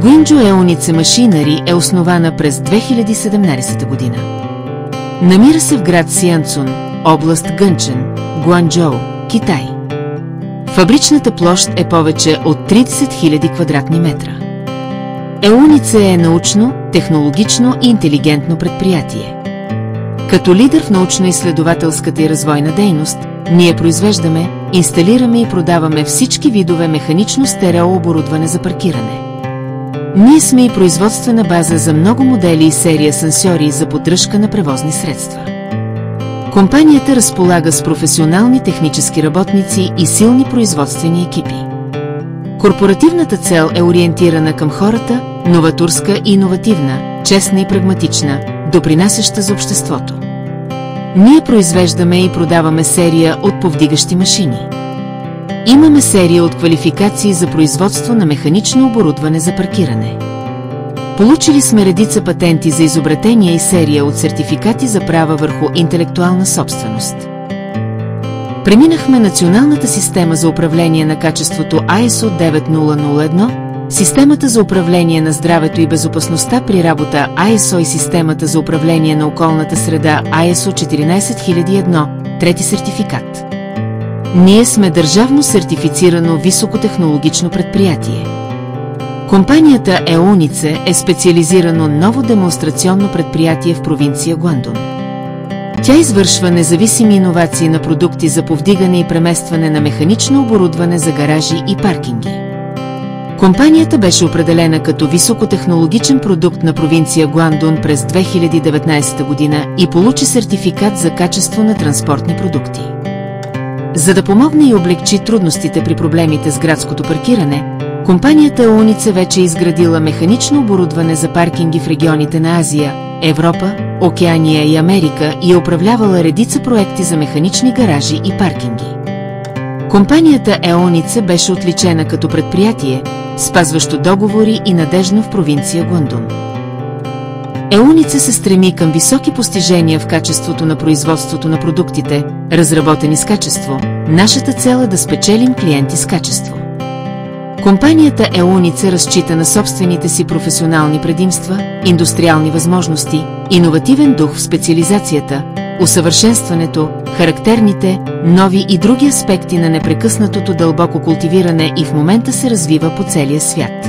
Guangzhou Eunice Machinery е основана през 2017 година. Намира се в град Сианцун, област Гънчен, Гуанчжоу, Китай. Фабричната площ е повече от 30 000 квадратни метра. Еунице е научно, технологично и интелигентно предприятие. Като лидер в научно-изследователската и развойна дейност, ние произвеждаме, инсталираме и продаваме всички видове механично стереооборудване за паркиране. Ние сме и производствена база за много модели и серия асансьори за поддръжка на превозни средства. Компанията разполага с професионални технически работници и силни производствени екипи. Корпоративната цел е ориентирана към хората, новаторска и иновативна, честна и прагматична, допринасяща за обществото. Ние произвеждаме и продаваме серия от повдигащи машини. Имаме серия от квалификации за производство на механично оборудване за паркиране. Получили сме редица патенти за изобретения и серия от сертификати за права върху интелектуална собственост. Преминахме националната система за управление на качеството ISO 9001, системата за управление на здравето и безопасността при работа ISO и системата за управление на околната среда ISO 14001, трети сертификат. Ние сме държавно сертифицирано високотехнологично предприятие. Компанията Еунице е специализирано ново демонстрационно предприятие в провинция Гуандун. Тя извършва независими иновации на продукти за повдигане и преместване на механично оборудване за гаражи и паркинги. Компанията беше определена като високотехнологичен продукт на провинция Гуандун през 2019 година и получи сертификат за качество на транспортни продукти. За да помогне и облегчи трудностите при проблемите с градското паркиране, компанията Еунице вече е изградила механично оборудване за паркинги в регионите на Азия, Европа, Океания и Америка и е управлявала редица проекти за механични гаражи и паркинги. Компанията Еунице беше отличена като предприятие, спазващо договори и надежно в провинция Гуандун. Еунице се стреми към високи постижения в качеството на производството на продуктите, разработени с качество. Нашата цел е да спечелим клиенти с качество. Компанията Еунице разчита на собствените си професионални предимства, индустриални възможности, иновативен дух в специализацията, усъвършенстването, характерните, нови и други аспекти на непрекъснатото дълбоко култивиране и в момента се развива по целия свят.